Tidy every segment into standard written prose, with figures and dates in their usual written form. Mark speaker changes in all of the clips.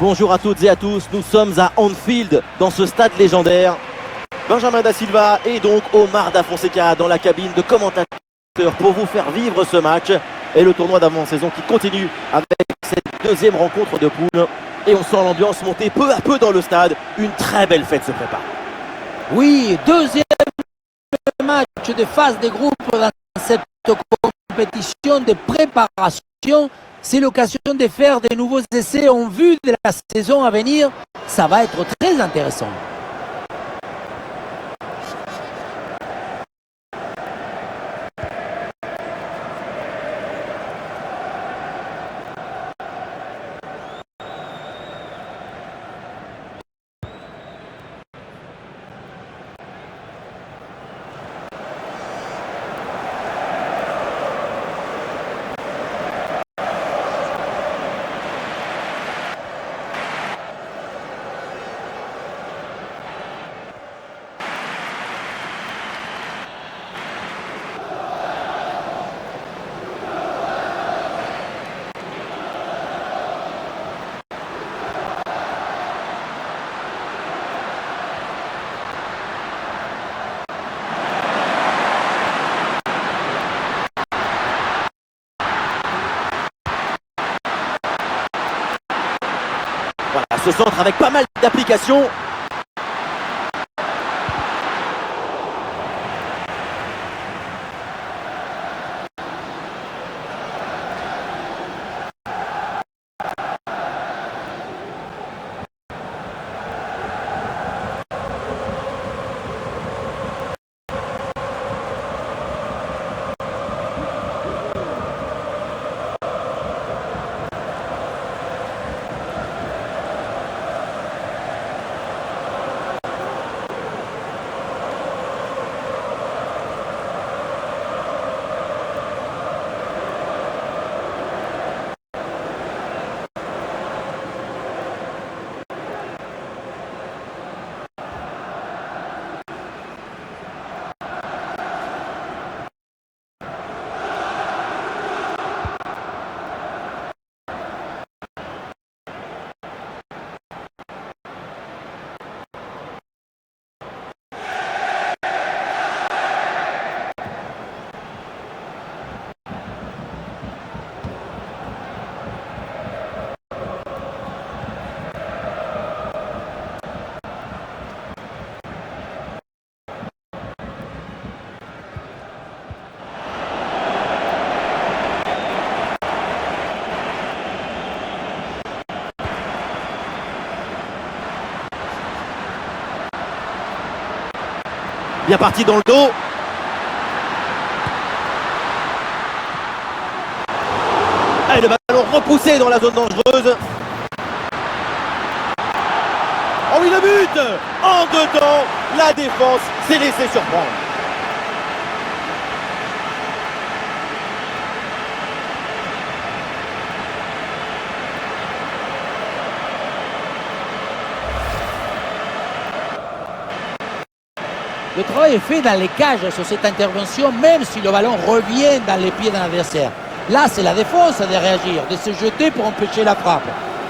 Speaker 1: Bonjour à toutes et à tous, nous sommes à Anfield, dans ce stade légendaire. Benjamin Da Silva et donc Omar Da Fonseca dans la cabine de commentateurs pour vous faire vivre ce match et le tournoi d'avant-saison qui continue avec cette deuxième rencontre de poule. Et on sent l'ambiance monter peu à peu dans le stade. Une très belle fête se prépare.
Speaker 2: Oui, deuxième match de phase de groupe dans cette compétition de préparation. C'est l'occasion de faire de nouveaux essais en vue de la saison à venir. Ça va être très intéressant.
Speaker 1: Voilà, ce centre avec pas mal d'applications. Bien parti dans le dos. Et le ballon repoussé dans la zone dangereuse. Oh oui, le but! En dedans, la défense s'est laissée surprendre.
Speaker 2: Le travail est fait dans les cages sur cette intervention, même si le ballon revient dans les pieds d'un adversaire. Là, c'est la défense de réagir, de se jeter pour empêcher la frappe.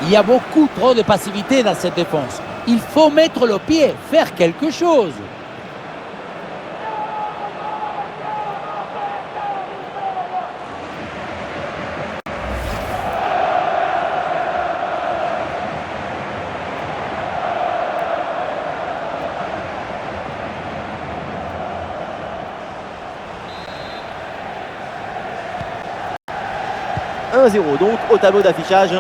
Speaker 2: Il y a beaucoup trop de passivité dans cette défense. Il faut mettre le pied, faire quelque chose.
Speaker 1: « 1-0 donc au tableau d'affichage.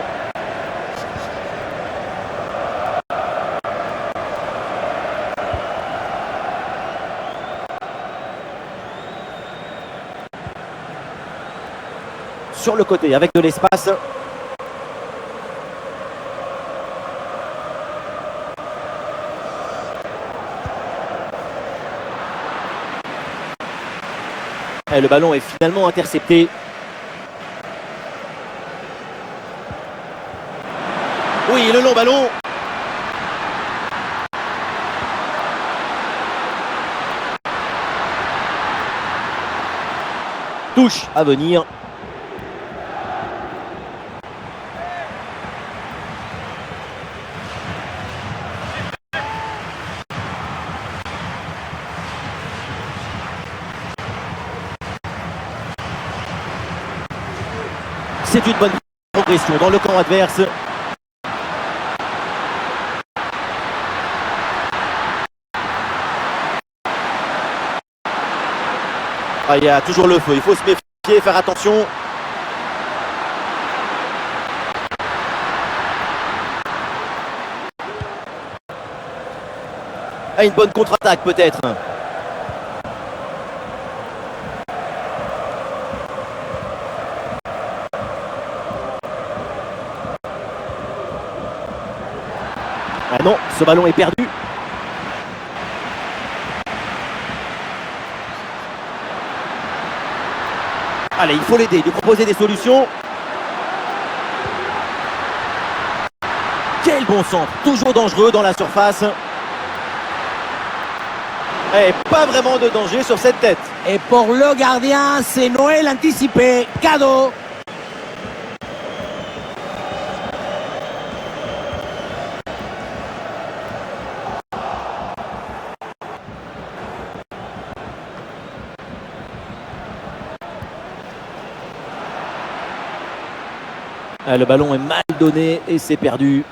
Speaker 1: Sur le côté avec de l'espace. Et le ballon est finalement intercepté. Oui, le long ballon. Touche à venir. C'est une bonne progression dans le camp adverse. Ah, il y a toujours le feu, il faut se méfier, faire attention. Ah, une bonne contre-attaque peut-être. Ah non, ce ballon est perdu. Allez, il faut l'aider, lui proposer des solutions. Quel bon centre, toujours dangereux dans la surface. Et pas vraiment de danger sur cette tête.
Speaker 2: Et pour le gardien, c'est Noël anticipé, cadeau.
Speaker 1: Ah, le ballon est mal donné et c'est perdu.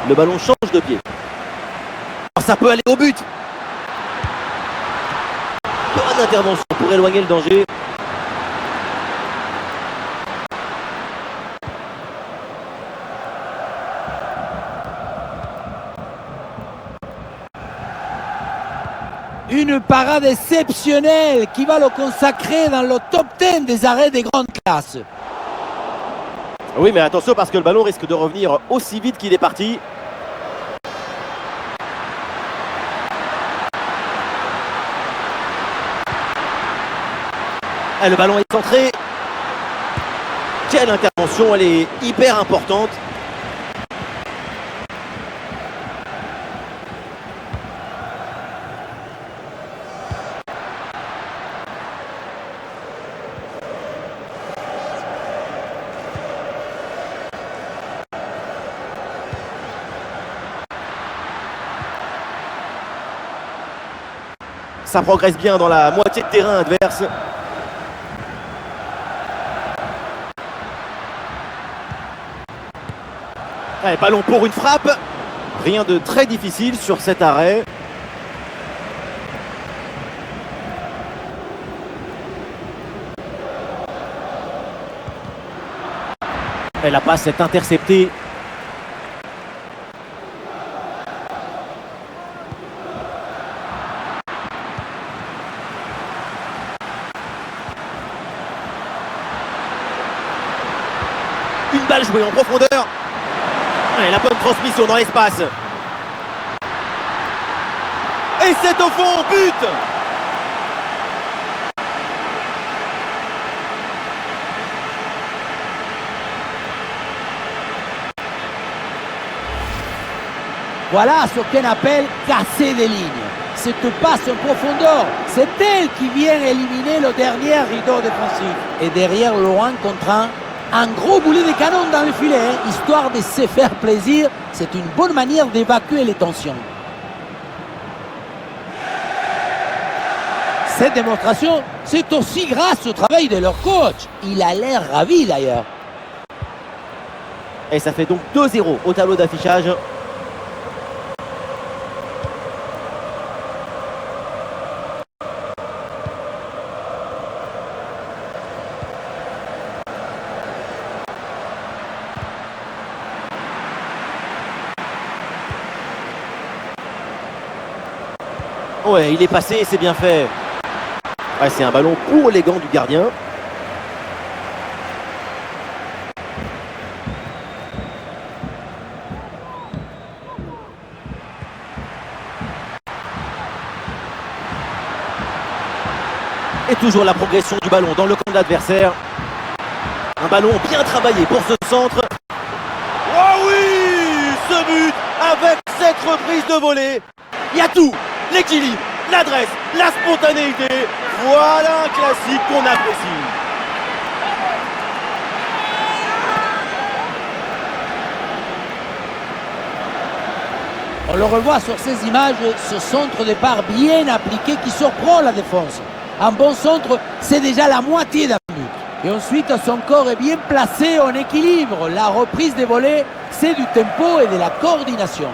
Speaker 1: Le ballon change de pied. Oh, ça peut aller au but. Bonne intervention pour éloigner le danger.
Speaker 2: Une parade exceptionnelle qui va le consacrer dans le top 10 des arrêts des grandes classes.
Speaker 1: Oui, mais attention parce que le ballon risque de revenir aussi vite qu'il est parti. Ah, le ballon est centré. Quelle intervention, elle est hyper importante. Ça progresse bien dans la moitié de terrain adverse. Allez, ballon pour une frappe. Rien de très difficile sur cet arrêt. Et la passe est interceptée. Une balle jouée en profondeur. Et la bonne transmission dans l'espace. Et c'est au fond, but!
Speaker 2: Voilà ce qu'on appelle casser des lignes. Cette passe en profondeur, c'est elle qui vient éliminer le dernier rideau défensif. Et derrière le 1 contre 1 gros boulet de canon dans le filet, histoire de se faire plaisir. C'est une bonne manière d'évacuer les tensions. Cette démonstration, c'est aussi grâce au travail de leur coach. Il a l'air ravi d'ailleurs.
Speaker 1: Et ça fait donc 2-0 au tableau d'affichage. Ouais, il est passé, c'est bien fait. Ouais, c'est un ballon pour les gants du gardien. Et toujours la progression du ballon dans le camp de l'adversaire. Un ballon bien travaillé pour ce centre. Oh oui, ce but avec cette reprise de volée. Il y a tout. L'équilibre, l'adresse, la spontanéité. Voilà un classique qu'on apprécie.
Speaker 2: On le revoit sur ces images, ce centre de part bien appliqué qui surprend la défense. Un bon centre, c'est déjà la moitié d'un but. Et ensuite, son corps est bien placé en équilibre. La reprise des volets, c'est du tempo et de la coordination.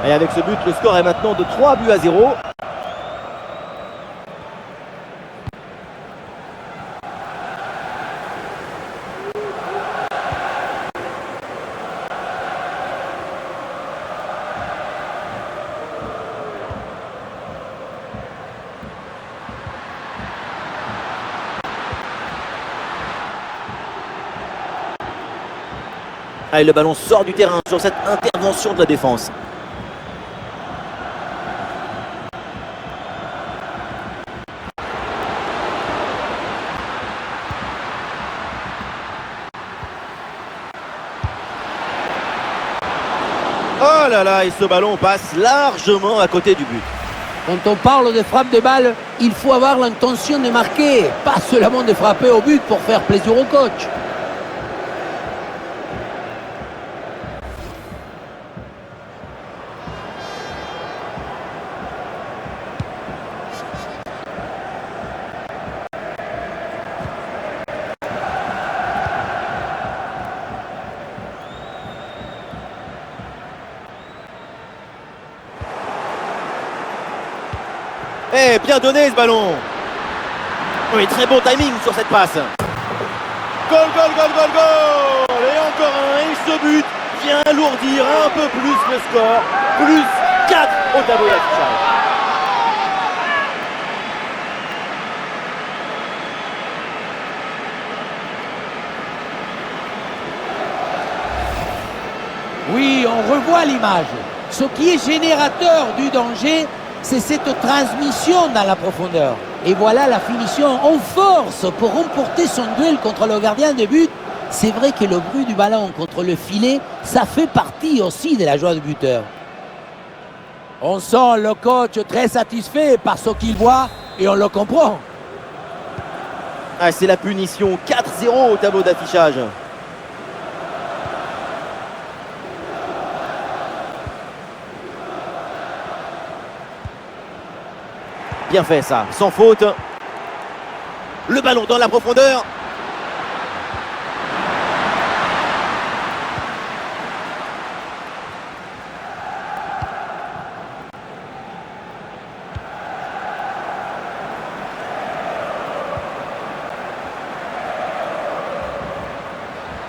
Speaker 1: Et avec ce but, le score est maintenant de 3-0. Allez, le ballon sort du terrain sur cette intervention de la défense. Oh là là, et ce ballon passe largement à côté du but.
Speaker 2: Quand on parle de frappe de balle, il faut avoir l'intention de marquer, pas seulement de frapper au but pour faire plaisir au coach.
Speaker 1: Eh, bien donné ce ballon. Oui, très bon timing sur cette passe. Goal, goal, goal, goal, goal. Et encore un, et ce but vient alourdir un peu plus le score. Plus 4 au tableau d'affichage.
Speaker 2: Oui, on revoit l'image. Ce qui est générateur du danger, c'est cette transmission dans la profondeur. Et voilà la finition en force pour remporter son duel contre le gardien de but. C'est vrai que le bruit du ballon contre le filet, ça fait partie aussi de la joie du buteur. On sent le coach très satisfait par ce qu'il voit et on le comprend.
Speaker 1: Ah, c'est la punition. 4-0 au tableau d'affichage. Bien fait ça, sans faute. Le ballon dans la profondeur.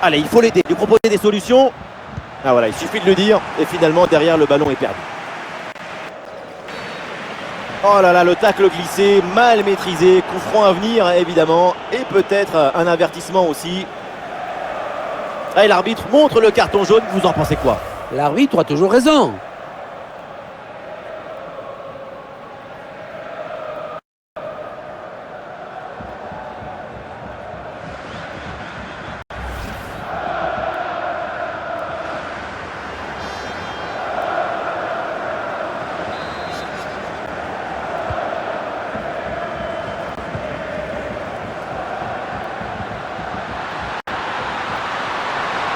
Speaker 1: Allez, il faut l'aider, lui proposer des solutions. Ah voilà, il suffit de le dire. Et finalement, derrière, le ballon est perdu. Oh là là, le tacle glissé, mal maîtrisé, coup franc à venir évidemment, et peut-être un avertissement aussi. Allez, l'arbitre montre le carton jaune, vous en pensez quoi?
Speaker 2: L'arbitre a toujours raison.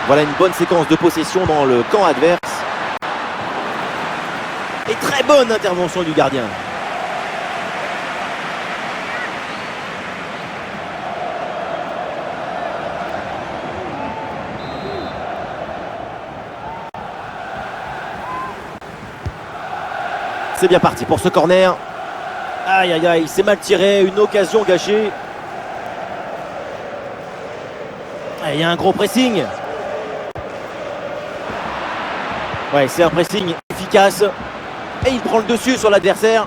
Speaker 1: Voilà une bonne séquence de possession dans le camp adverse. Et très bonne intervention du gardien. C'est bien parti pour ce corner. Aïe aïe aïe, c'est mal tiré, une occasion gâchée. Il y a un gros pressing. Ouais, c'est un pressing efficace. Et il prend le dessus sur l'adversaire.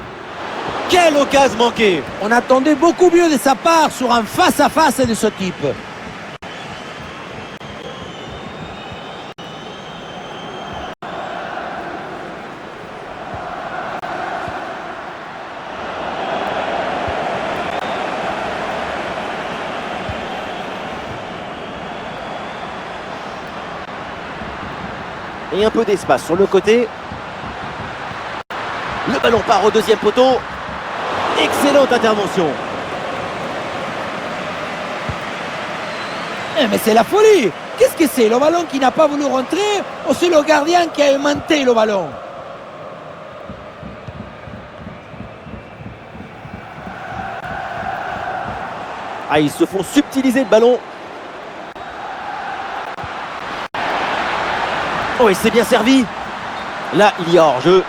Speaker 1: Quelle occasion manquée!
Speaker 2: On attendait beaucoup mieux de sa part sur un face-à-face de ce type.
Speaker 1: et un peu d'espace sur le côté. Le ballon part au deuxième poteau. Excellente intervention.
Speaker 2: Mais c'est la folie. Qu'est-ce que c'est? Le ballon qui n'a pas voulu rentrer ou c'est le gardien qui a aimanté le ballon?
Speaker 1: Ah, ils se font subtiliser le ballon. Oh, et c'est bien servi. Là, il y a hors-jeu.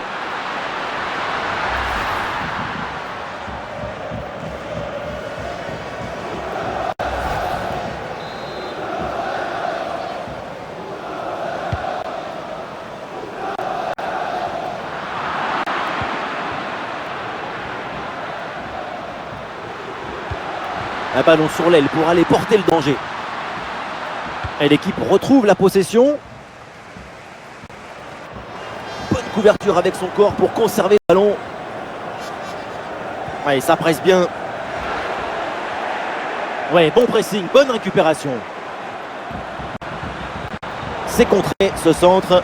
Speaker 1: Un ballon sur l'aile pour aller porter le danger. Et l'équipe retrouve la possession. Bonne couverture avec son corps pour conserver le ballon. Ouais, ça presse bien. Ouais, bon pressing, bonne récupération. C'est contré, ce centre.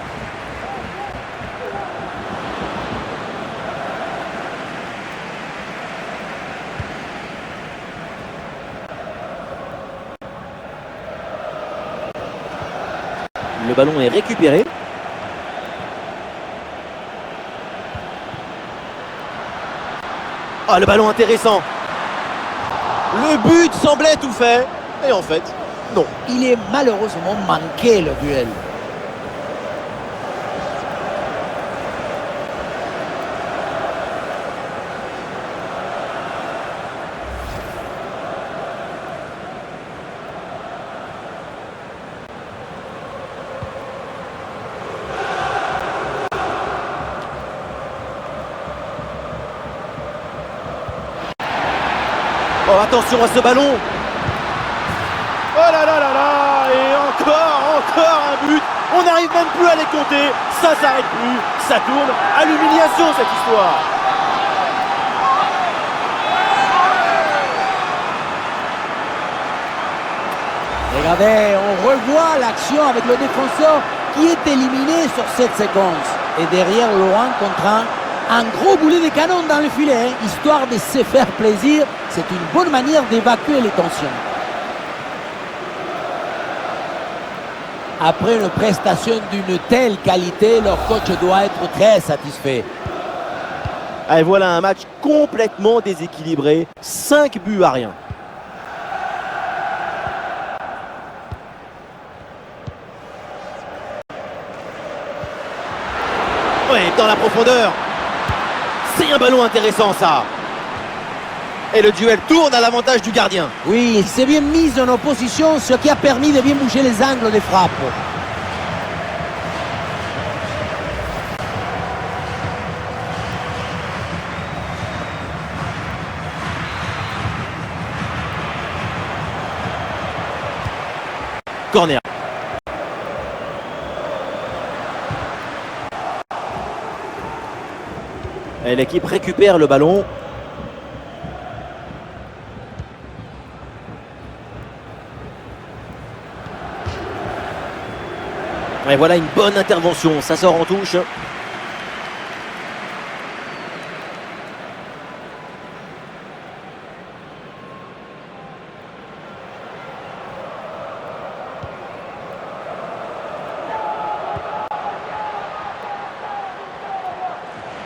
Speaker 1: Le ballon est récupéré. Ah, le ballon intéressant. Le but semblait tout fait. Et en fait, non.
Speaker 2: Il est malheureusement manqué le duel.
Speaker 1: Oh, attention à ce ballon. Oh là là là là. Et encore un but. On n'arrive même plus à les compter. Ça s'arrête plus. Ça tourne à l'humiliation, cette histoire.
Speaker 2: Regardez, on revoit l'action avec le défenseur qui est éliminé sur cette séquence. Et derrière, Laurent contre un gros boulet de canon dans le filet, hein, histoire de se faire plaisir. C'est une bonne manière d'évacuer les tensions. Après une prestation d'une telle qualité, leur coach doit être très satisfait.
Speaker 1: Et voilà un match complètement déséquilibré. 5 buts à rien. Ouais, dans la profondeur. C'est un ballon intéressant, ça. Et le duel tourne à l'avantage du gardien.
Speaker 2: Oui, il s'est bien mis en opposition, ce qui a permis de bien bouger les angles des frappes.
Speaker 1: Corner. Et l'équipe récupère le ballon. Et voilà une bonne intervention, ça sort en touche.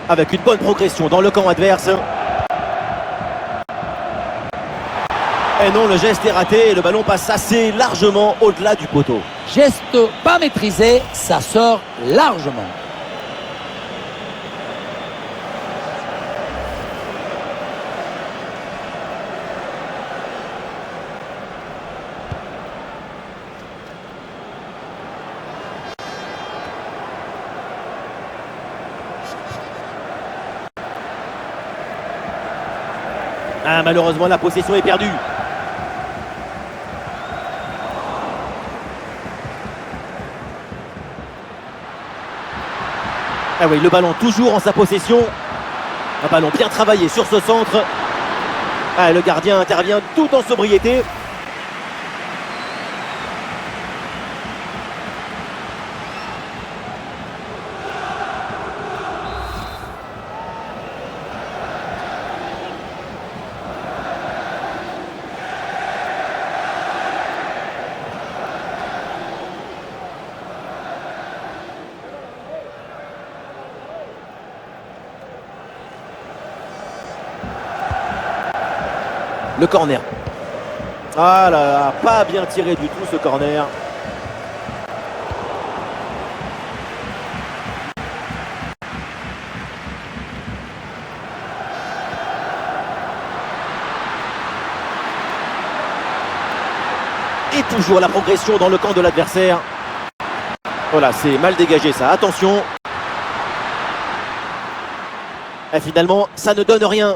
Speaker 1: Avec une bonne progression dans le camp adverse. Et non, le geste est raté et le ballon passe assez largement au-delà du poteau.
Speaker 2: Geste pas maîtrisé, ça sort largement.
Speaker 1: Ah, malheureusement, la possession est perdue. Ah oui, le ballon toujours en sa possession. Un ballon bien travaillé sur ce centre. Ah, le gardien intervient tout en sobriété. Le corner. Ah là là, pas bien tiré du tout ce corner. Et toujours la progression dans le camp de l'adversaire. Voilà, c'est mal dégagé ça, attention. Et finalement, ça ne donne rien.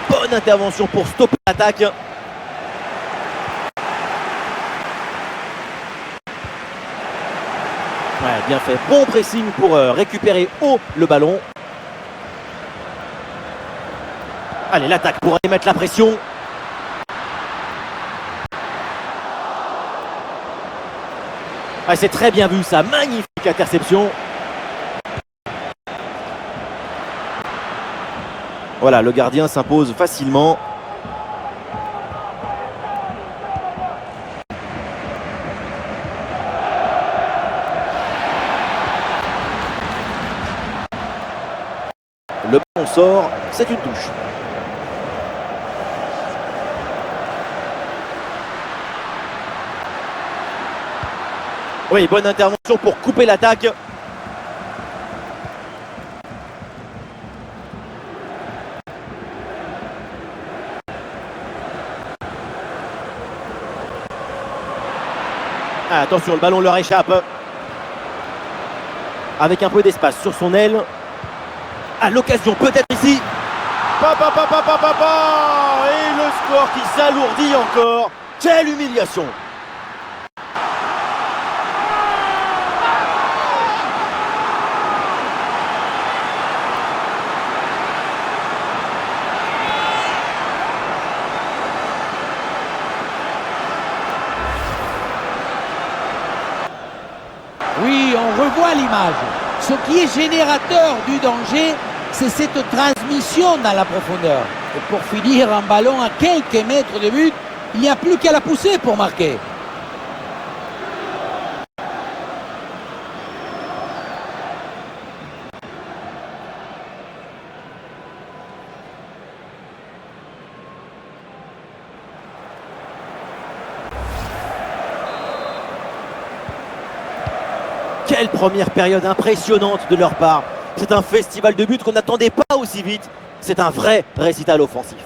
Speaker 1: Bonne intervention pour stopper l'attaque. Ouais, bien fait. Bon pressing pour récupérer haut le ballon. Allez, l'attaque pour aller mettre la pression. Ah, c'est très bien vu ça. Magnifique interception. Voilà, le gardien s'impose facilement. Le ballon sort, c'est une touche. Oui, bonne intervention pour couper l'attaque. Ah, attention, le ballon leur échappe. Avec un peu d'espace sur son aile. À l'occasion peut-être ici. Et le score qui s'alourdit encore. Quelle humiliation.
Speaker 2: Oui, on revoit l'image. Ce qui est générateur du danger, c'est cette transmission dans la profondeur. Et pour finir un ballon à quelques mètres de but, il n'y a plus qu'à la pousser pour marquer.
Speaker 1: Quelle première période impressionnante de leur part. C'est un festival de buts qu'on n'attendait pas aussi vite. C'est un vrai récital offensif.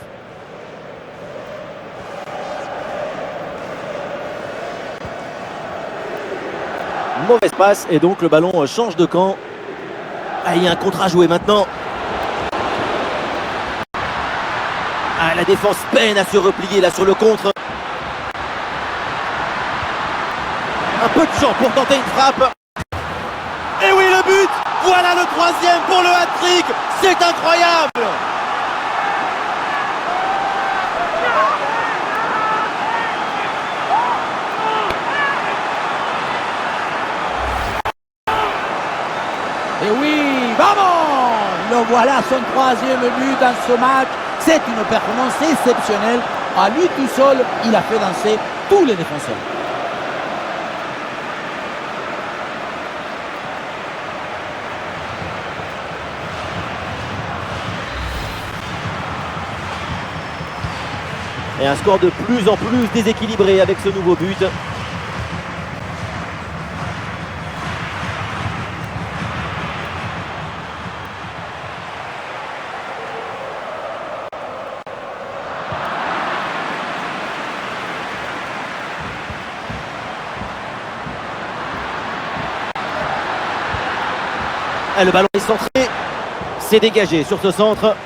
Speaker 1: Mauvaise passe et donc le ballon change de camp. Ah, il y a un contre à jouer maintenant. Ah, la défense peine à se replier là sur le contre. Un peu de champ pour tenter une frappe. Et oui, le but! Voilà le troisième pour le hat-trick! C'est incroyable!
Speaker 2: Et oui, vamos! Le voilà son troisième but dans ce match. C'est une performance exceptionnelle. À lui tout seul, il a fait danser tous les défenseurs.
Speaker 1: Et un score de plus en plus déséquilibré avec ce nouveau but. Et le ballon est centré. C'est dégagé sur ce centre.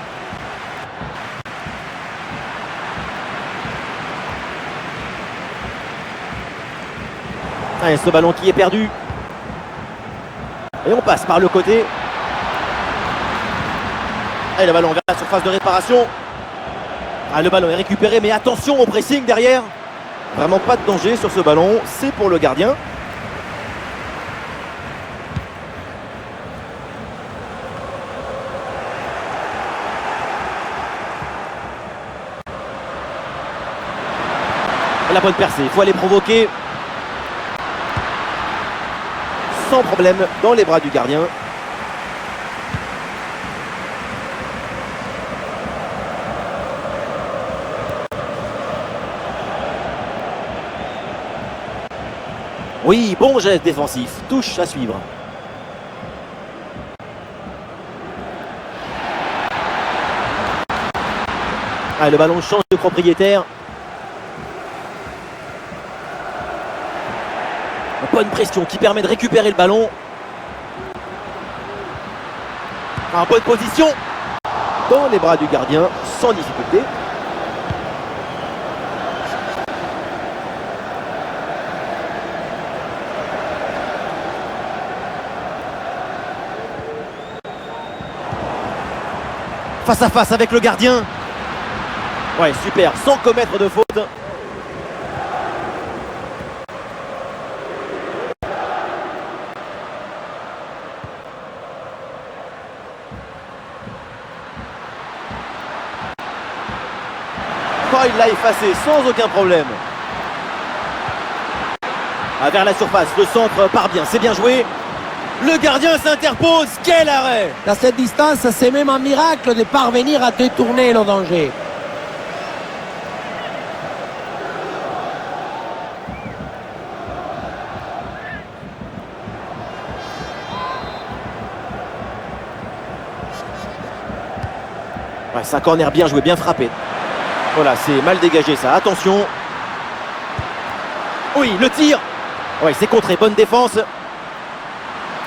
Speaker 1: Et ce ballon qui est perdu. Et on passe par le côté. Et le ballon vers la surface de réparation. Ah, le ballon est récupéré, mais attention au pressing derrière. Vraiment pas de danger sur ce ballon. C'est pour le gardien. La bonne percée, il faut aller provoquer. Sans problème dans les bras du gardien. Oui, bon geste défensif, touche à suivre. Ah, le ballon change de propriétaire. Bonne pression qui permet de récupérer le ballon. En bonne position. Dans les bras du gardien, sans difficulté. Face à face avec le gardien. Ouais, super, sans commettre de faute. Oh, il l'a effacé sans aucun problème. Ah, vers la surface, le centre part bien, c'est bien joué. Le gardien s'interpose, quel arrêt!
Speaker 2: Dans cette distance, c'est même un miracle de parvenir à détourner le danger.
Speaker 1: Ouais, c'est un corner bien joué, bien frappé. Voilà, c'est mal dégagé ça, attention. Oui, le tir. Ouais, c'est contré, bonne défense.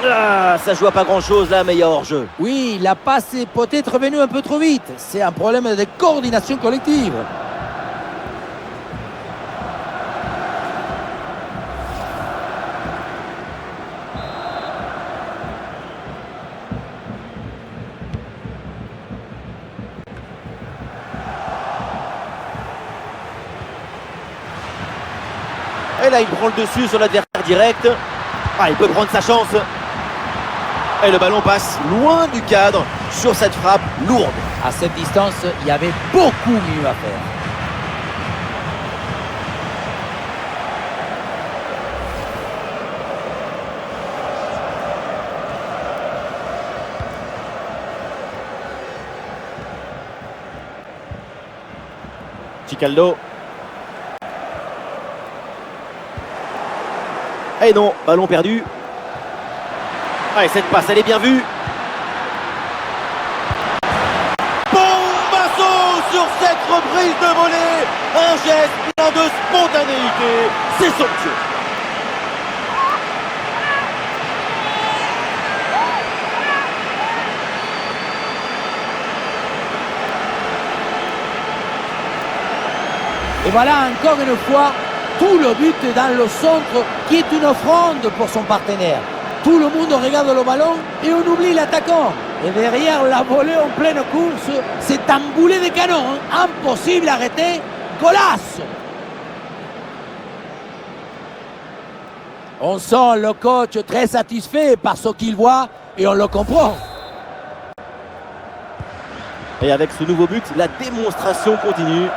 Speaker 1: Ah, ça joue à pas grand chose là, mais il y a hors-jeu.
Speaker 2: Oui, la passe est peut-être venue un peu trop vite. C'est un problème de coordination collective.
Speaker 1: Et là, il prend le dessus sur l'adversaire direct. Ah, il peut prendre sa chance. Et le ballon passe loin du cadre sur cette frappe lourde.
Speaker 2: À cette distance, il y avait beaucoup mieux à faire.
Speaker 1: Chicaldo. Et non, ballon perdu. Ah, et cette passe, elle est bien vue. Bombasso sur cette reprise de volée. Un geste plein de spontanéité. C'est somptueux.
Speaker 2: Et voilà encore une fois tout le but dans le centre qui est une offrande pour son partenaire. Tout le monde regarde le ballon et on oublie l'attaquant. Et derrière la volée en pleine course, c'est un boulet de canon. Impossible à arrêter. Golasso! On sent le coach très satisfait par ce qu'il voit et on le comprend.
Speaker 1: Et avec ce nouveau but, la démonstration continue.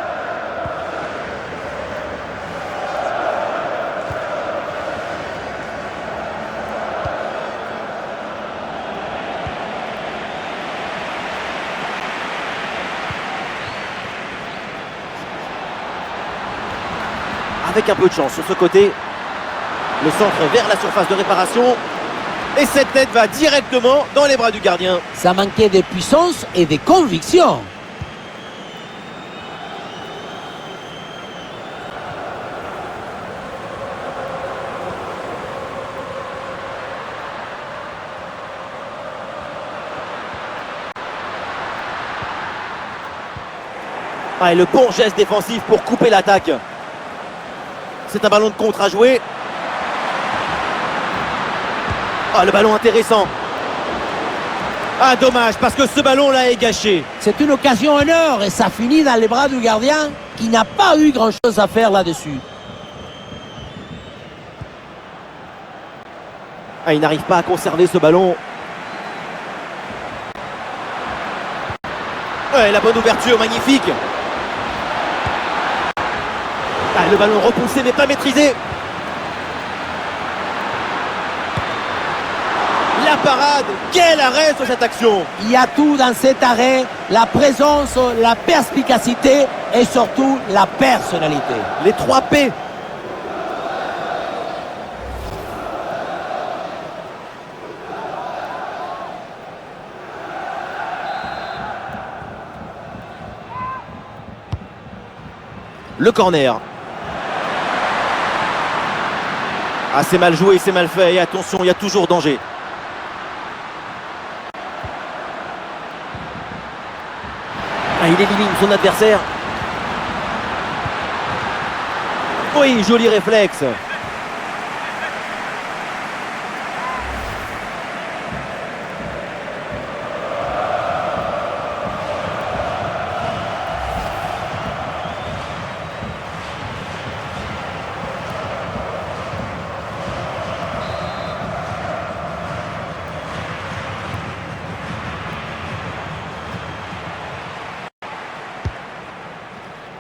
Speaker 1: Avec un peu de chance sur ce côté. Le centre vers la surface de réparation. Et cette tête va directement dans les bras du gardien.
Speaker 2: Ça manquait de puissance et de conviction.
Speaker 1: Ah, et le bon geste défensif pour couper l'attaque. C'est un ballon de contre à jouer. Ah, le ballon intéressant. Ah, dommage, parce que ce ballon-là est gâché.
Speaker 2: C'est une occasion en or et ça finit dans les bras du gardien qui n'a pas eu grand-chose à faire là-dessus.
Speaker 1: Ah, il n'arrive pas à conserver ce ballon. Ouais, la bonne ouverture, magnifique. Ah, le ballon repoussé mais pas maîtrisé. La parade, quel arrêt sur cette action.
Speaker 2: Il y a tout dans cet arrêt, la présence, la perspicacité et surtout la personnalité.
Speaker 1: Les 3 P. Le corner. Ah, c'est mal joué, c'est mal fait. Et attention, il y a toujours danger. Ah, il élimine son adversaire. Oui, joli réflexe.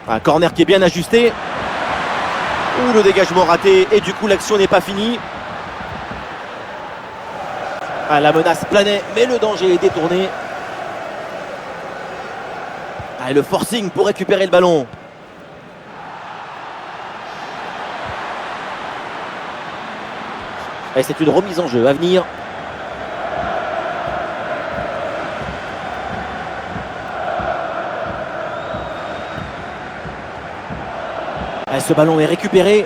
Speaker 1: Un corner qui est bien ajusté. Ouh, le dégagement raté. Et du coup, l'action n'est pas finie. Ah, la menace planait, mais le danger est détourné. Ah, et le forcing pour récupérer le ballon. Et c'est une remise en jeu à venir. Ce ballon est récupéré.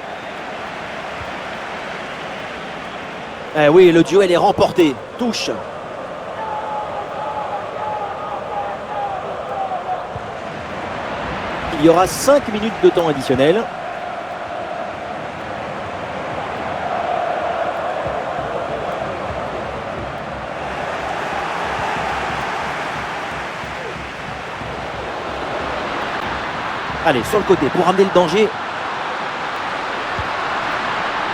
Speaker 1: Oui, le duel est remporté. Touche. Il y aura 5 minutes de temps additionnel. Allez, sur le côté pour ramener le danger.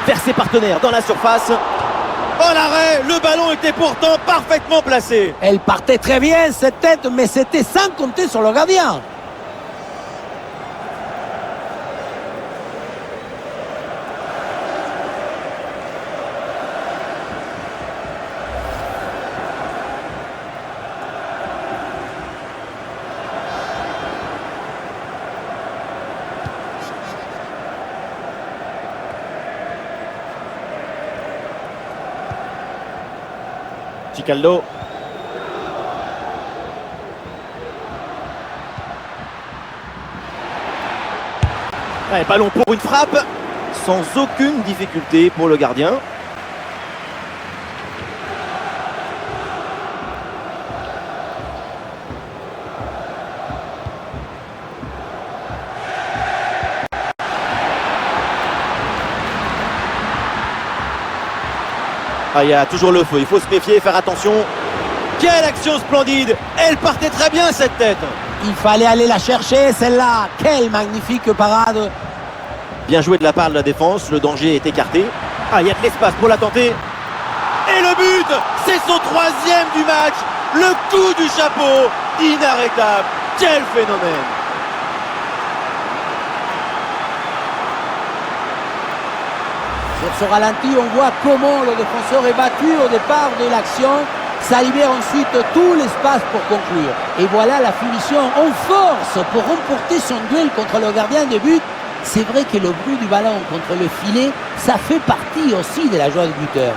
Speaker 1: Vers ses partenaires dans la surface. Oh, l'arrêt! Le ballon était pourtant parfaitement placé.
Speaker 2: Elle partait très bien cette tête, mais c'était sans compter sur le gardien.
Speaker 1: Chicaldo. Allez, ballon pour une frappe. Sans aucune difficulté pour le gardien. Ah, il y a toujours le feu, il faut se méfier, faire attention. Quelle action splendide! Elle partait très bien cette tête.
Speaker 2: Il fallait aller la chercher celle-là. Quelle magnifique parade.
Speaker 1: Bien joué de la part de la défense, le danger est écarté. Ah, il y a de l'espace pour la tenter. Et le but! C'est son 3e du match. Le coup du chapeau, inarrêtable. Quel phénomène!
Speaker 2: Sur ce ralenti, on voit comment le défenseur est battu au départ de l'action. Ça libère ensuite tout l'espace pour conclure. Et voilà la finition en force pour remporter son duel contre le gardien de but. C'est vrai que le bruit du ballon contre le filet, ça fait partie aussi de la joie du buteur.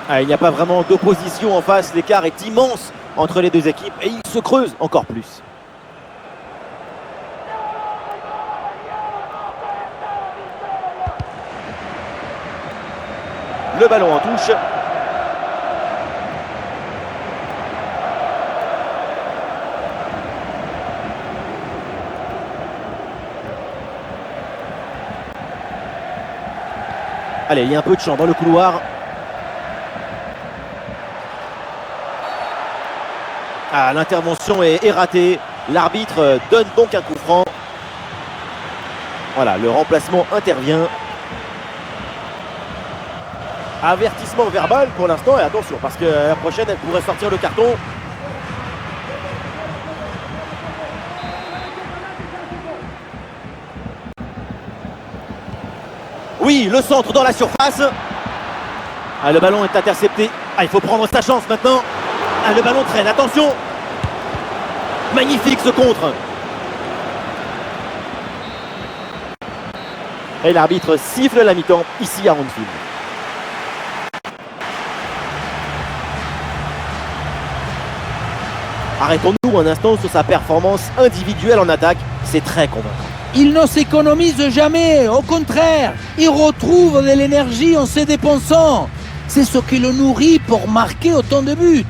Speaker 1: Ah, il n'y a pas vraiment d'opposition en face. L'écart est immense entre les deux équipes et il se creuse encore plus. Le ballon en touche. Allez, il y a un peu de champ dans le couloir. Ah, l'intervention est ratée. L'arbitre donne donc un coup franc. Voilà, le remplacement intervient. Avertissement verbal pour l'instant et attention parce que la prochaine elle pourrait sortir le carton. Oui, le centre dans la surface. Ah, le ballon est intercepté. Ah, il faut prendre sa chance maintenant. Ah, le ballon traîne, attention. Magnifique ce contre. Et l'arbitre siffle la mi-temps ici à Anfield. Arrêtons-nous un instant sur sa performance individuelle en attaque. C'est très convaincant.
Speaker 2: Il ne s'économise jamais, au contraire, il retrouve de l'énergie en se dépensant. C'est ce qui le nourrit pour marquer autant de buts.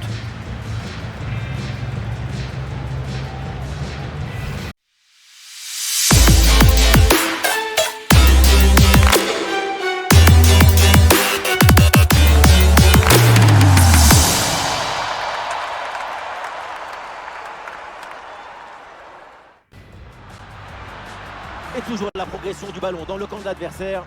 Speaker 1: Et toujours la progression du ballon dans le camp de l'adversaire.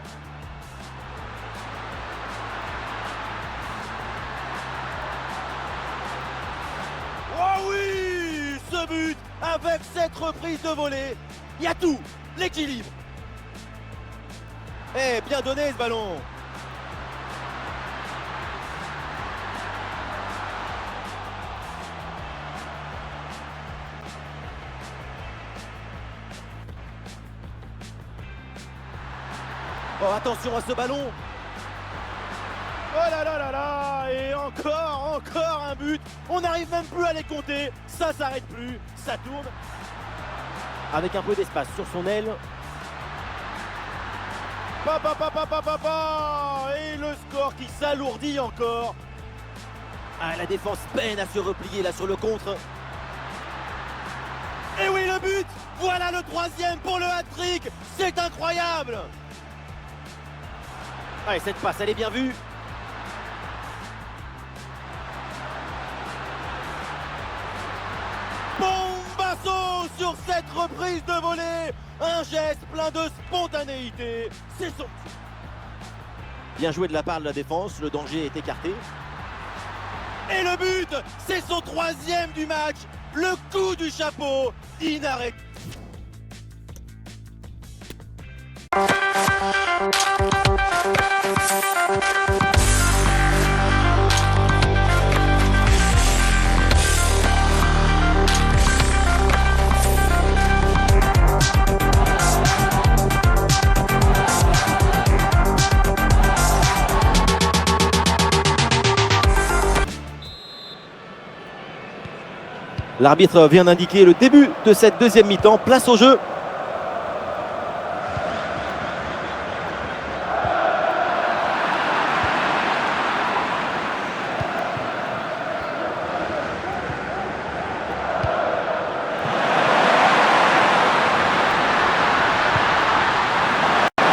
Speaker 1: Oh oui, ce but avec cette reprise de volée. Il y a tout, l'équilibre. Eh, bien donné ce ballon. Oh, attention à ce ballon. Oh là là là là. Et encore un but. On n'arrive même plus à les compter. Ça s'arrête plus, ça tourne. Avec un peu d'espace sur son aile. Et le score qui s'alourdit encore. Ah, la défense peine à se replier là sur le contre. Et oui, le but. Voilà le troisième pour le hat-trick. C'est incroyable. Allez, cette passe, elle est bien vue. Bombasso sur cette reprise de volée. Un geste plein de spontanéité. C'est son... Bien joué de la part de la défense, le danger est écarté. Et le but, c'est son troisième du match. Le coup du chapeau, inarrêtable. L'arbitre vient d'indiquer le début de cette deuxième mi-temps. Place au jeu.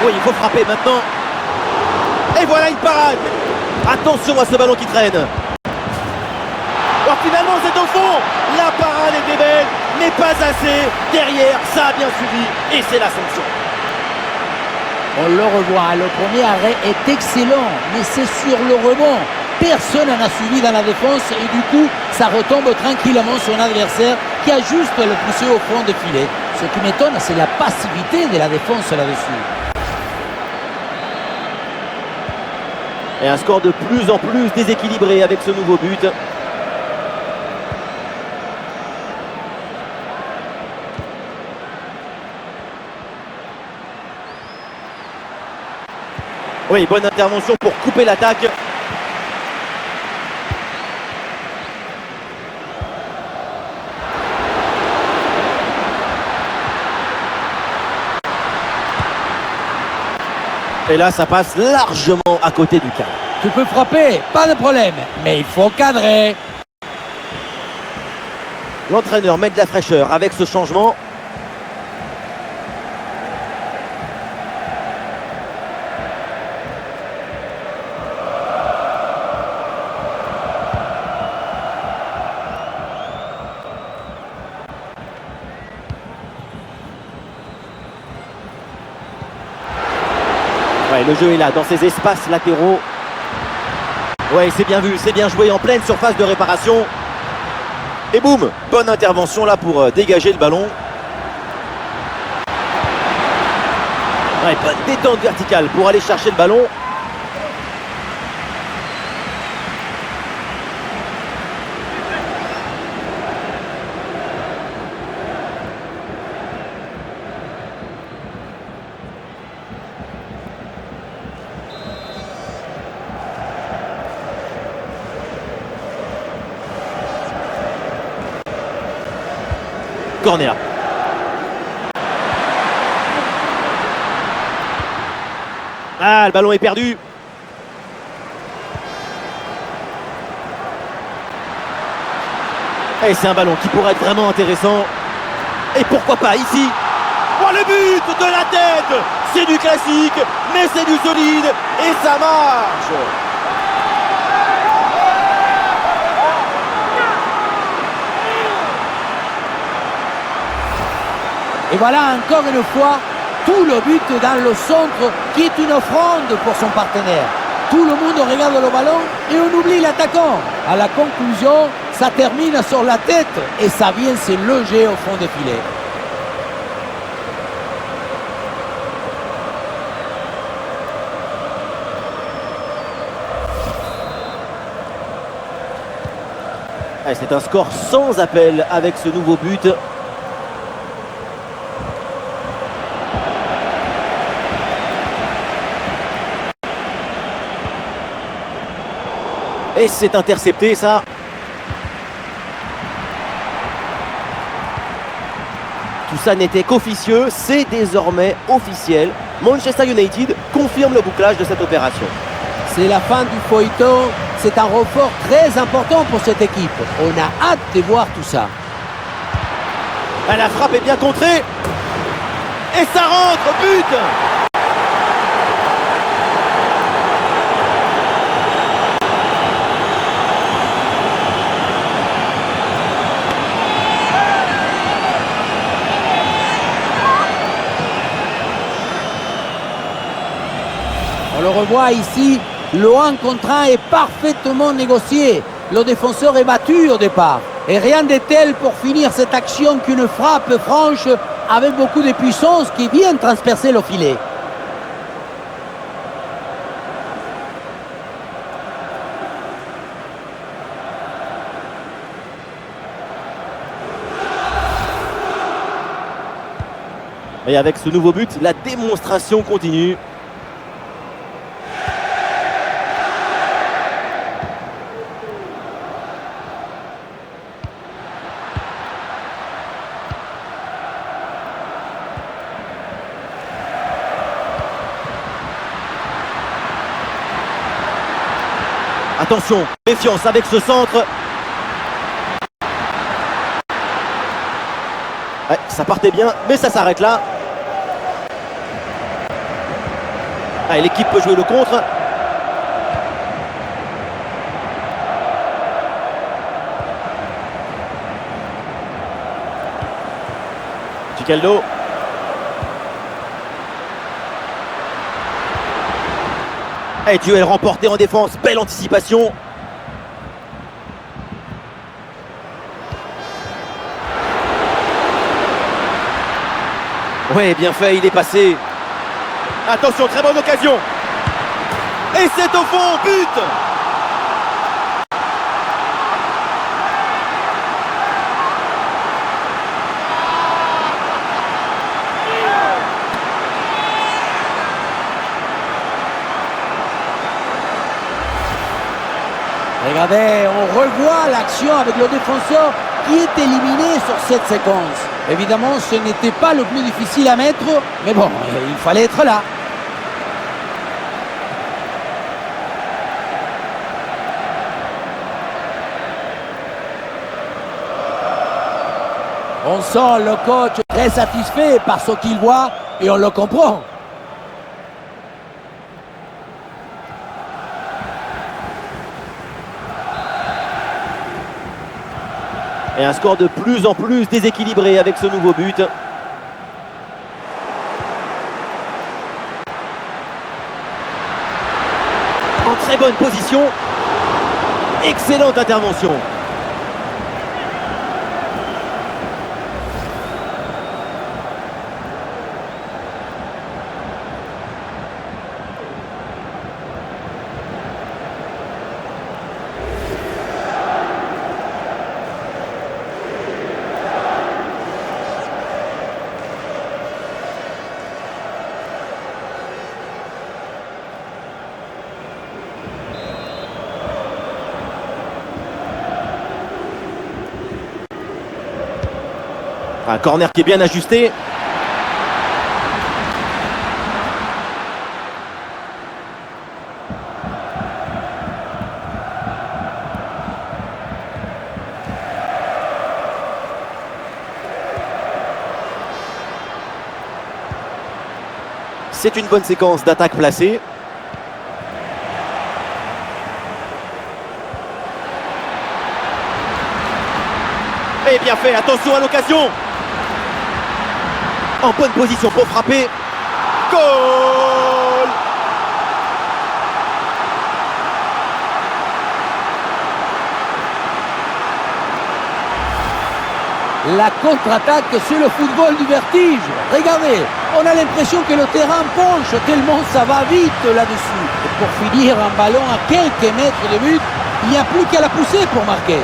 Speaker 1: Oui, il faut frapper maintenant. Et voilà une parade. Attention à ce ballon qui traîne. Alors finalement c'est au fond. La parade était belle, mais pas assez. Derrière, ça a bien suivi. Et c'est la sanction.
Speaker 2: On le revoit, le premier arrêt est excellent, mais c'est sur le rebond. Personne n'en a suivi dans la défense et du coup, ça retombe tranquillement sur un adversaire qui a juste le poussé au fond de filet. Ce qui m'étonne, c'est la passivité de la défense là-dessus.
Speaker 1: Et un score de plus en plus déséquilibré avec ce nouveau but. Oui, bonne intervention pour couper l'attaque. Et là, ça passe largement à côté du cadre.
Speaker 2: Tu peux frapper, pas de problème, mais il faut cadrer.
Speaker 1: L'entraîneur met de la fraîcheur avec ce changement. Ouais, le jeu est là, dans ces espaces latéraux. Ouais, c'est bien vu, c'est bien joué en pleine surface de réparation. Et boum, bonne intervention là pour dégager le ballon. Ouais, bonne détente verticale pour aller chercher le ballon. Corner. Ah, le ballon est perdu. Et c'est un ballon qui pourrait être vraiment intéressant. Et pourquoi pas ici? Oh, le but de la tête! C'est du classique, mais c'est du solide. Et ça marche!
Speaker 2: Et voilà encore une fois tout le but dans le centre qui est une offrande pour son partenaire. Tout le monde regarde le ballon et on oublie l'attaquant. À la conclusion, ça termine sur la tête et ça vient se loger au fond des filets.
Speaker 1: C'est un score sans appel avec ce nouveau but. Et c'est intercepté, ça. Tout ça n'était qu'officieux, c'est désormais officiel. Manchester United confirme le bouclage de cette opération.
Speaker 2: C'est la fin du feuilleton, c'est un renfort très important pour cette équipe. On a hâte de voir tout ça.
Speaker 1: La frappe est bien contrée. Et ça rentre, but!
Speaker 2: On le revoit ici, le 1 contre 1 est parfaitement négocié. Le défenseur est battu au départ. Et rien de tel pour finir cette action qu'une frappe franche avec beaucoup de puissance qui vient transpercer le filet.
Speaker 1: Et avec ce nouveau but, la démonstration continue. Attention, méfiance avec ce centre. Ouais, ça partait bien, mais ça s'arrête là. Ah, l'équipe peut jouer le contre. Chicaldo. Et duel remporté en défense, belle anticipation. Ouais, bien fait, il est passé. Attention, très bonne occasion. Et c'est au fond, but!
Speaker 2: Regardez, on revoit l'action avec le défenseur qui est éliminé sur cette séquence. Évidemment, ce n'était pas le plus difficile à mettre, mais bon, il fallait être là. On sent le coach très satisfait par ce qu'il voit et on le comprend.
Speaker 1: Et un score de plus en plus déséquilibré avec ce nouveau but. En très bonne position. Excellente intervention. Un corner qui est bien ajusté. C'est une bonne séquence d'attaque placée. Et bien fait, attention à l'occasion. En bonne position pour frapper. Goal!
Speaker 2: La contre-attaque, c'est le football du vertige. Regardez, on a l'impression que le terrain penche tellement ça va vite là-dessus. Et pour finir un ballon à quelques mètres de but, il n'y a plus qu'à la pousser pour marquer.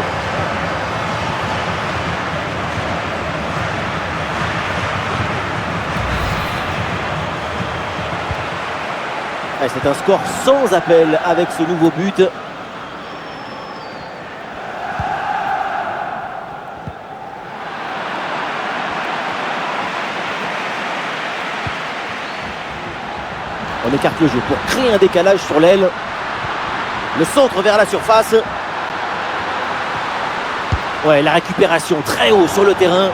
Speaker 1: C'est un score sans appel avec ce nouveau but. On écarte le jeu pour créer un décalage sur l'aile. Le centre vers la surface. Ouais, la récupération très haut sur le terrain.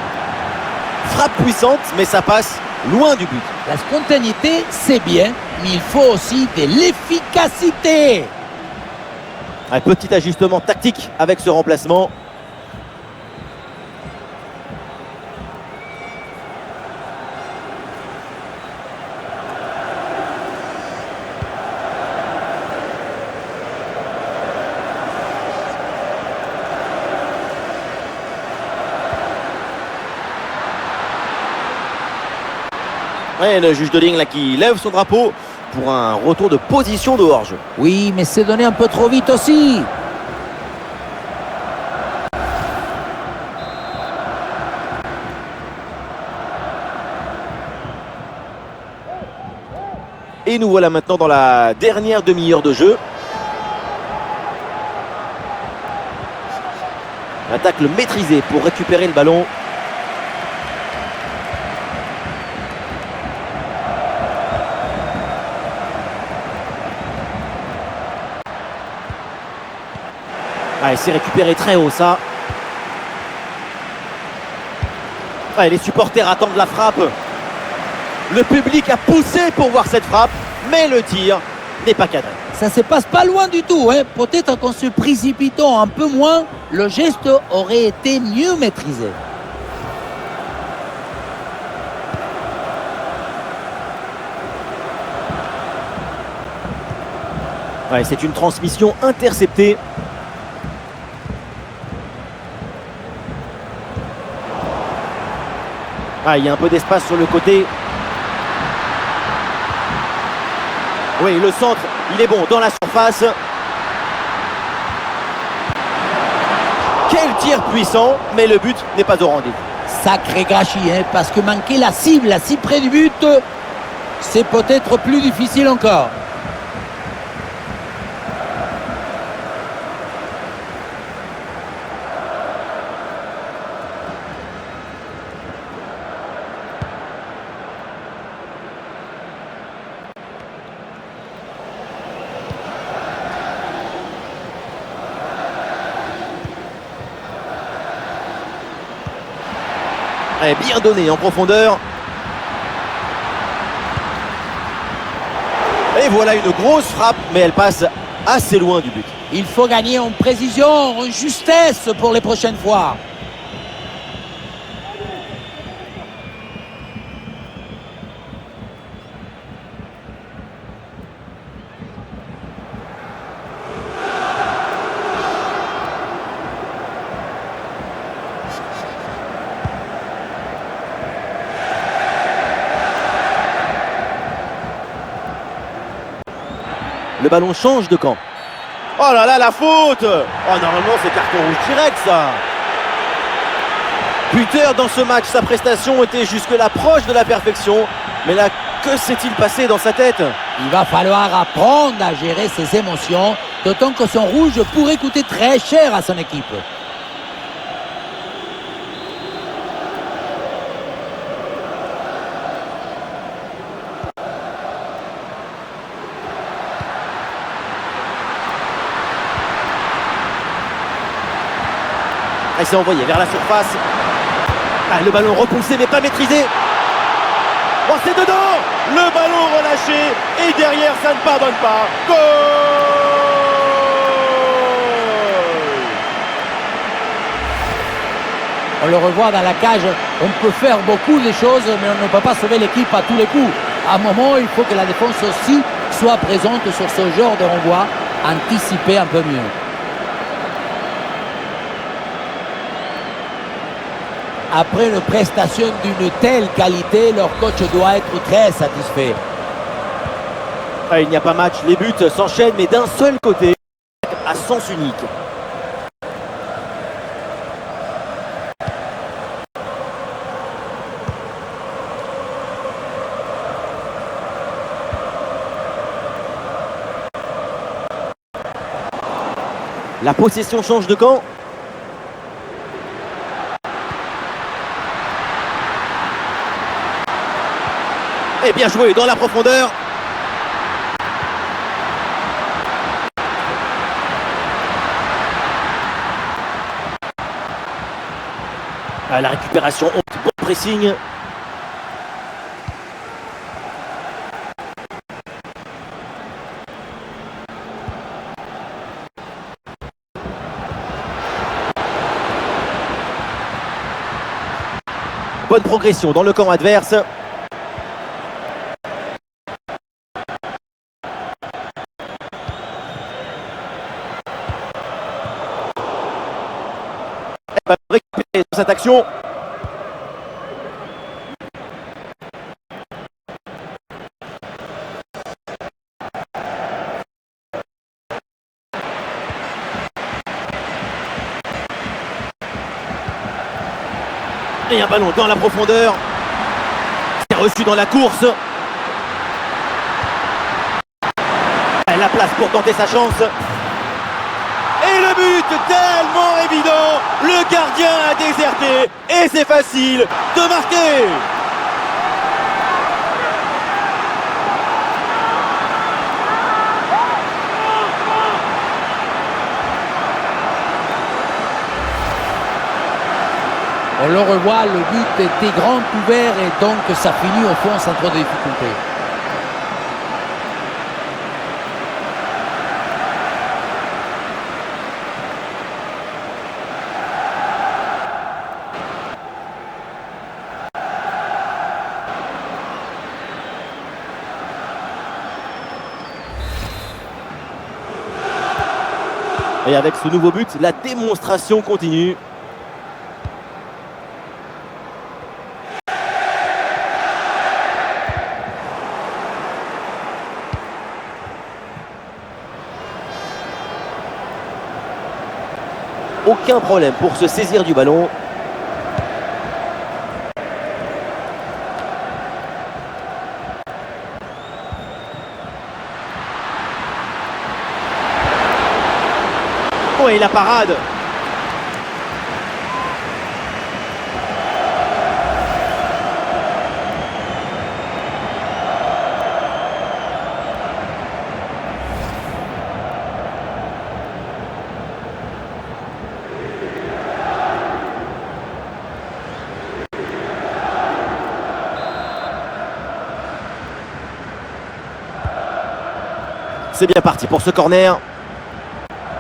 Speaker 1: Frappe puissante, mais ça passe loin du but.
Speaker 2: La spontanéité, c'est bien, mais il faut aussi de l'efficacité.
Speaker 1: Un petit ajustement tactique avec ce remplacement. Ouais, le juge de ligne là qui lève son drapeau pour un retour de position de hors-jeu.
Speaker 2: Oui, mais c'est donné un peu trop vite aussi.
Speaker 1: Et nous voilà maintenant dans la dernière demi-heure de jeu. Un tacle maîtrisé pour récupérer le ballon. Ah, c'est récupéré très haut ça. Ah, les supporters attendent la frappe. Le public a poussé pour voir cette frappe, mais le tir n'est pas cadré.
Speaker 2: Ça se passe pas loin du tout, hein. Peut-être qu'en se précipitant un peu moins, le geste aurait été mieux maîtrisé.
Speaker 1: Ouais, c'est une transmission interceptée. Ah, il y a un peu d'espace sur le côté. Oui, le centre, il est bon dans la surface. Quel tir puissant, mais le but n'est pas au rendez-vous.
Speaker 2: Sacré gâchis, hein, parce que manquer la cible si près du but, c'est peut-être plus difficile encore.
Speaker 1: Bien donné en profondeur. Et voilà une grosse frappe, mais elle passe assez loin du but.
Speaker 2: Il faut gagner en précision, en justesse pour les prochaines fois.
Speaker 1: Le ballon change de camp. Oh là là, la faute! Oh, normalement, c'est carton rouge direct, ça. Buteur dans ce match, sa prestation était jusque-là proche de la perfection. Mais là, que s'est-il passé dans sa tête?
Speaker 2: Il va falloir apprendre à gérer ses émotions, d'autant que son rouge pourrait coûter très cher à son équipe.
Speaker 1: Et c'est envoyé vers la surface. Ah, le ballon repoussé mais pas maîtrisé. Oh, c'est dedans. Le ballon relâché. Et derrière, ça ne pardonne pas. Goal!
Speaker 2: On le revoit dans la cage, on peut faire beaucoup de choses, mais on ne peut pas sauver l'équipe à tous les coups. À un moment, il faut que la défense aussi soit présente sur ce genre de renvoi, anticiper un peu mieux. Après une prestation d'une telle qualité, leur coach doit être très satisfait.
Speaker 1: Ah, il n'y a pas match, les buts s'enchaînent, mais d'un seul côté, à sens unique. La possession change de camp. Et bien joué dans la profondeur. Ah, la récupération, bon pressing. Bonne progression dans le camp adverse. Elle va récupérer cette action. Et un ballon dans la profondeur. C'est reçu dans la course. La place pour tenter sa chance. Et le but tellement évident. Le gardien a déserté. Et c'est facile de marquer.
Speaker 2: On le revoit, le but était grand ouvert et donc ça finit au fond sans trop de difficultés.
Speaker 1: Et avec ce nouveau but, la démonstration continue. Aucun problème pour se saisir du ballon. Oh, et la parade. C'est bien parti pour ce corner.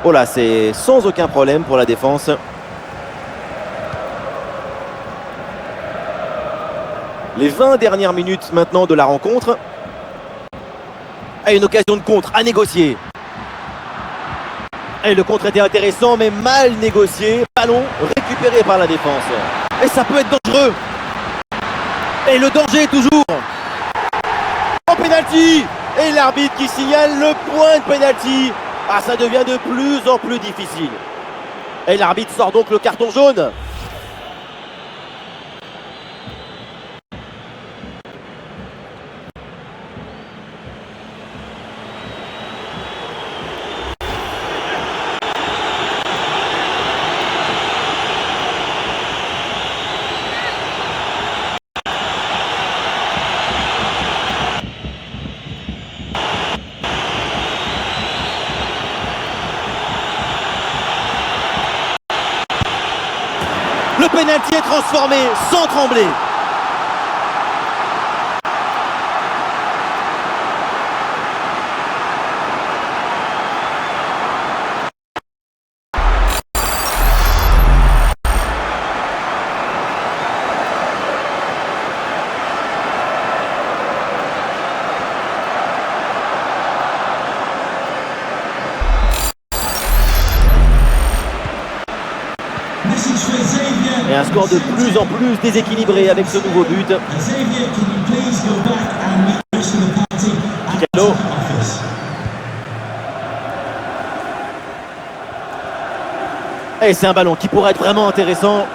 Speaker 1: Oh là, c'est sans aucun problème pour la défense. Les 20 dernières minutes maintenant de la rencontre. Et une occasion de contre à négocier. Et le contre était intéressant mais mal négocié. Ballon récupéré par la défense. Et ça peut être dangereux. Et le danger toujours. En pénalty. Et l'arbitre qui signale le point de pénalty. Ah, ça devient de plus en plus difficile. Et l'arbitre sort donc le carton jaune. penalty est transformé sans trembler. Et un score de plus en plus déséquilibré avec ce nouveau but. Chicano. Et c'est un ballon qui pourrait être vraiment intéressant.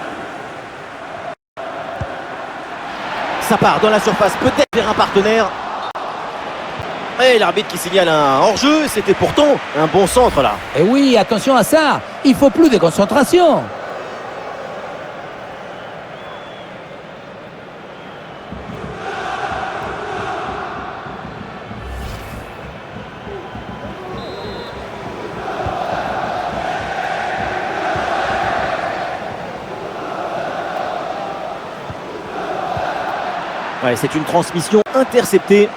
Speaker 1: Ça part dans la surface, peut-être vers un partenaire. Et l'arbitre qui signale un hors-jeu, c'était pourtant un bon centre là.
Speaker 2: Et oui, attention à ça, il faut plus de concentration.
Speaker 1: Ouais, c'est une transmission interceptée.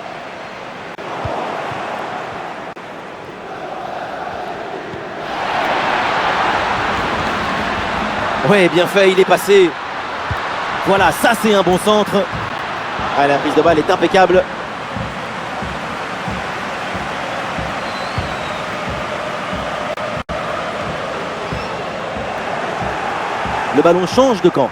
Speaker 1: Ouais, bien fait, il est passé. Voilà, ça c'est un bon centre. Ah, la prise de balle est impeccable. Le ballon change de camp.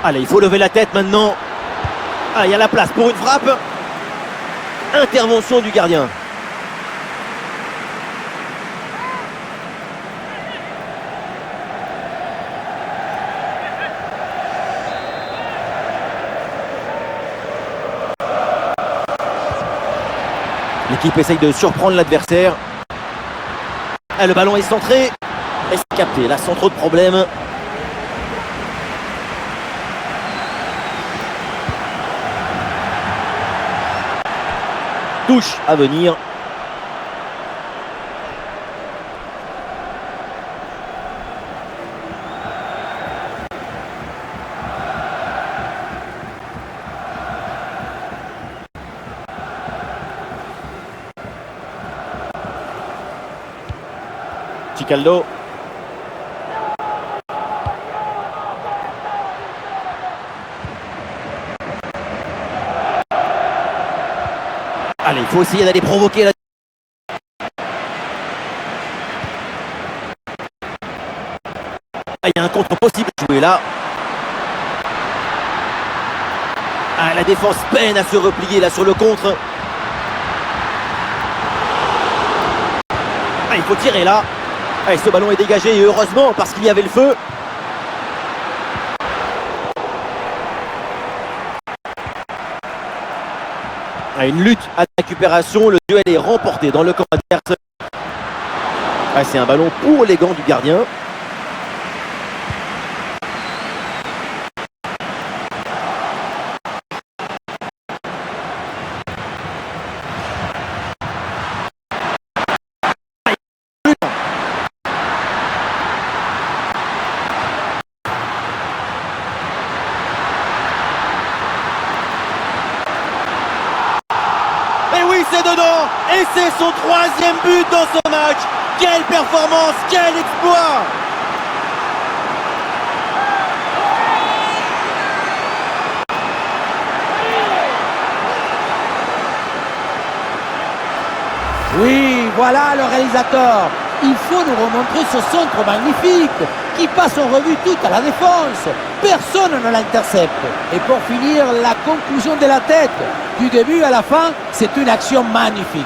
Speaker 1: Allez, il faut lever la tête maintenant. Ah, il y a la place pour une frappe. Intervention du gardien. L'équipe essaye de surprendre l'adversaire. Ah, le ballon est centré. Et c'est capté, là sans trop de problèmes. Touche à venir. Chicaldo. Allez, il faut essayer d'aller provoquer la... Ah, il y a un contre possible de jouer là. Ah, la défense peine à se replier là sur le contre. Ah, il faut tirer là. Ah, et ce ballon est dégagé et heureusement parce qu'il y avait le feu. Ah, une lutte à récupération, le duel est remporté dans le camp adverse. Ah, c'est un ballon pour les gants du gardien. C'est dedans et c'est son 3e but dans ce match. Quelle performance, quel exploit!
Speaker 2: Oui, voilà le réalisateur. Il faut nous remontrer ce centre magnifique qui passe en revue toute à la défense. Personne ne l'intercepte. Et pour finir, la conclusion de la tête. Du début à la fin, c'est une action magnifique.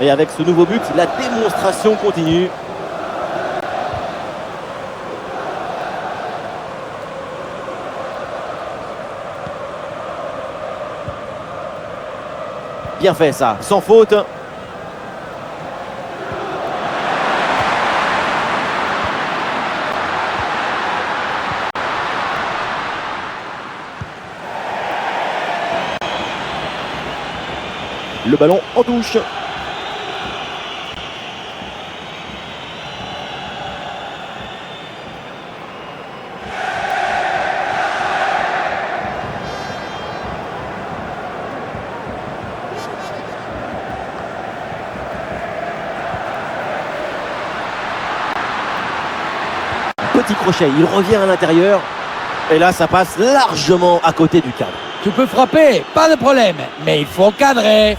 Speaker 1: Et avec ce nouveau but, la démonstration continue. bien fait ça, sans faute. Le ballon en touche. Petit crochet, il revient à l'intérieur. Et là, ça passe largement à côté du cadre.
Speaker 2: Tu peux frapper, pas de problème, mais il faut cadrer.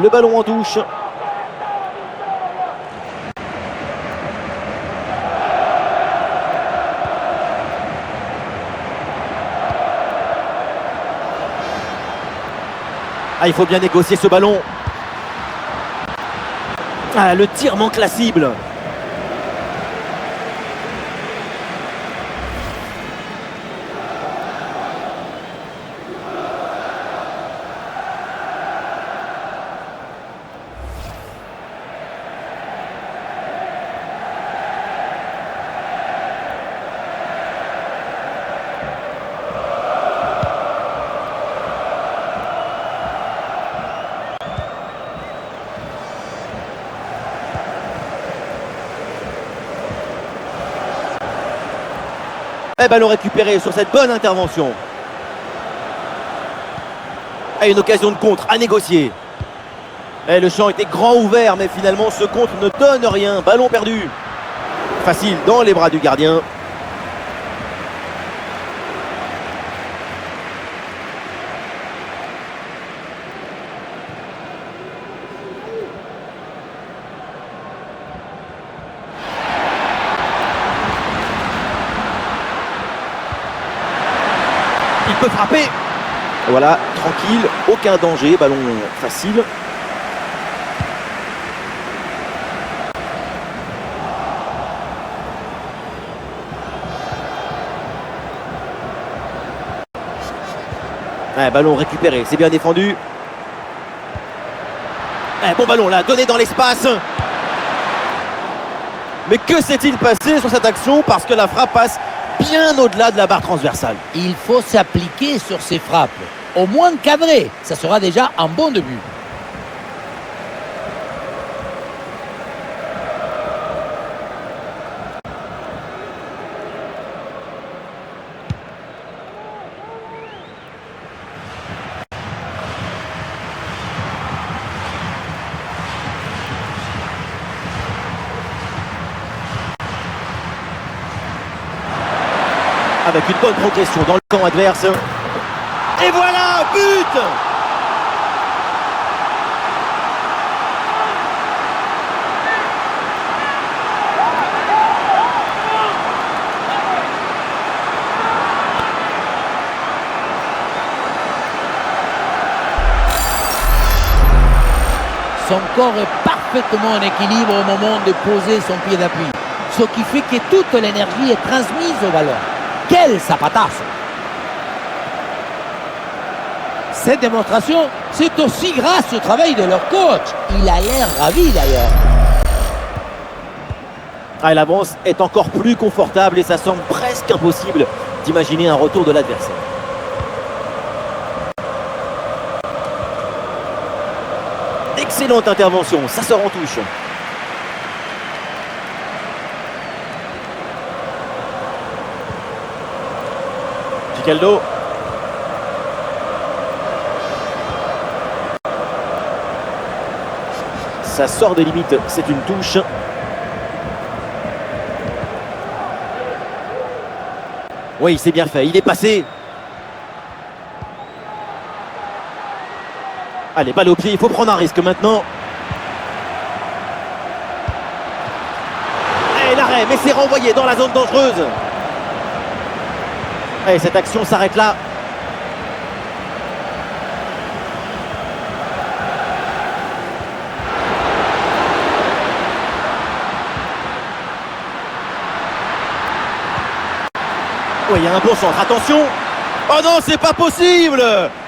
Speaker 1: Le ballon en touche. Ah, il faut bien négocier ce ballon. Ah, le tir manque la cible. Et ballon récupéré sur cette bonne intervention. Et une occasion de contre à négocier. Et le champ était grand ouvert, mais finalement ce contre ne donne rien. Ballon perdu. Facile dans les bras du gardien. Il peut frapper. Voilà, tranquille, aucun danger, ballon facile. Ballon récupéré, c'est bien défendu. Bon ballon là, donné dans l'espace. Mais que s'est-il passé sur cette action? Parce que la frappe passe bien au-delà de la barre transversale.
Speaker 2: Il faut s'appliquer sur ces frappes. Au moins cadrer, ça sera déjà un bon début.
Speaker 1: Avec une bonne progression dans le camp adverse. Et voilà, but!
Speaker 2: Son corps est parfaitement en équilibre au moment de poser son pied d'appui. Ce qui fait que toute l'énergie est transmise au ballon. Quel sapatasso! Cette démonstration, c'est aussi grâce au travail de leur coach. Il a l'air ravi d'ailleurs.
Speaker 1: L'avance est encore plus confortable et ça semble presque impossible d'imaginer un retour de l'adversaire. Excellente intervention, ça sort en touche. Caldo. Ça sort des limites, c'est une touche. Oui, c'est bien fait, il est passé. Allez, balle au pied, il faut prendre un risque maintenant. Et l'arrêt, mais c'est renvoyé dans la zone dangereuse. Et cette action s'arrête là. Oui, il y a un bon centre, attention. Oh non, c'est pas possible.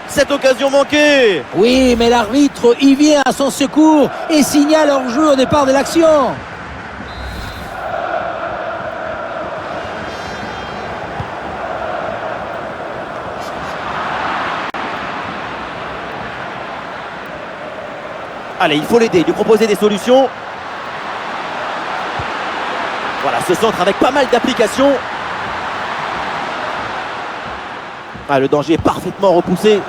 Speaker 1: Cette occasion manquée.
Speaker 2: Oui, mais l'arbitre y vient à son secours et signale hors-jeu au départ de l'action.
Speaker 1: Allez, il faut l'aider, lui proposer des solutions. Voilà, ce centre avec pas mal d'applications. Ah, le danger est parfaitement repoussé.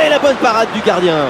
Speaker 1: Et la bonne parade du gardien.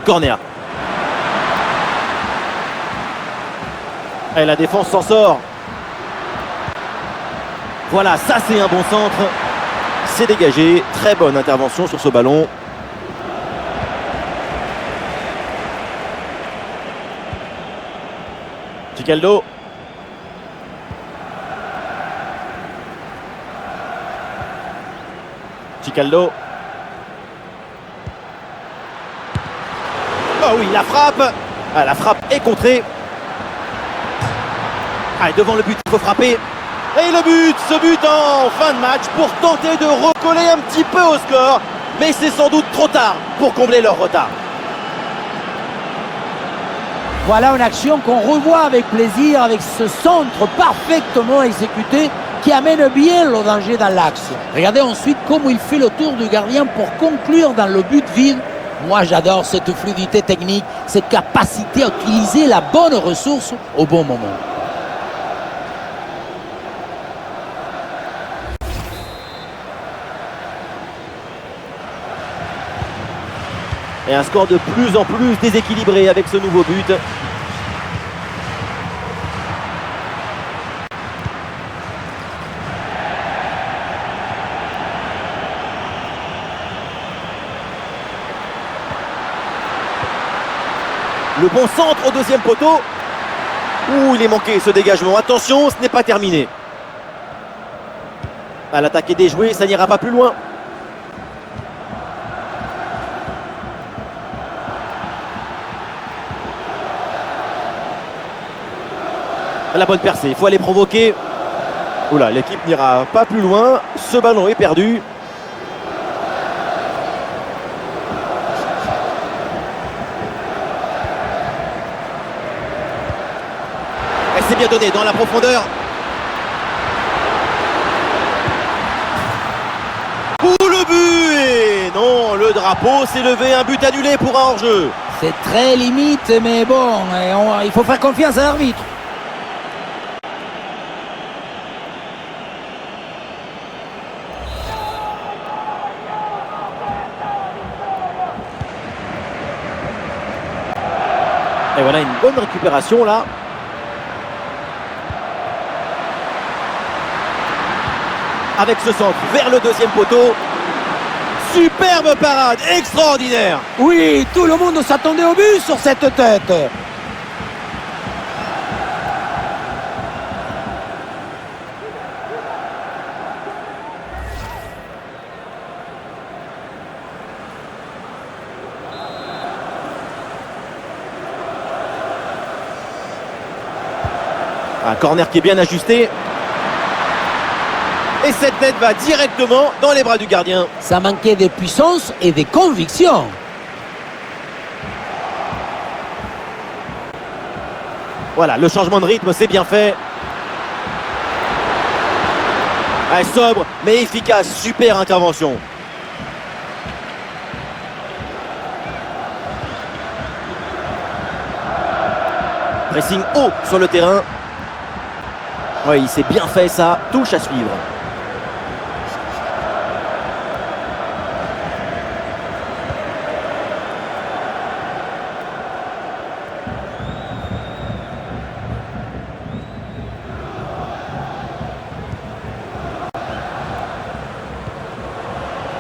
Speaker 1: Corner. Et la défense s'en sort. Voilà, ça c'est un bon centre. C'est dégagé. Très bonne intervention sur ce ballon. Chicaldo. Chicaldo. Oh oui, la frappe. Ah, la frappe est contrée. Allez, devant le but, il faut frapper. Et le but, ce but en fin de match pour tenter de recoller un petit peu au score. Mais c'est sans doute trop tard pour combler leur retard.
Speaker 2: Voilà une action qu'on revoit avec plaisir avec ce centre parfaitement exécuté qui amène bien le danger dans l'axe. Regardez ensuite comment il fait le tour du gardien pour conclure dans le but vide. Moi j'adore cette fluidité technique, cette capacité à utiliser la bonne ressource au bon moment.
Speaker 1: Et un score de plus en plus déséquilibré avec ce nouveau but. Le bon centre au deuxième poteau. Ouh, il est manqué ce dégagement. Attention, ce n'est pas terminé. À l'attaque est déjouée, ça n'ira pas plus loin. La bonne percée, il faut aller provoquer. Oula, l'équipe n'ira pas plus loin. Ce ballon est perdu. Elle s'est bien donnée dans la profondeur. Ouh, le but! Et non, le drapeau s'est levé, un but annulé pour un hors-jeu.
Speaker 2: C'est très limite, mais bon, il faut faire confiance à l'arbitre.
Speaker 1: Et voilà une bonne récupération là. Avec ce centre vers le deuxième poteau. Superbe parade, extraordinaire.
Speaker 2: Oui, tout le monde s'attendait au but sur cette tête.
Speaker 1: Un corner qui est bien ajusté. Et cette tête va directement dans les bras du gardien.
Speaker 2: Ça manquait de puissance et de conviction. Voilà,
Speaker 1: le changement de rythme, c'est bien fait. Ah, sobre mais efficace, super intervention. Pressing haut sur le terrain. Oui, il s'est bien fait ça, touche à suivre.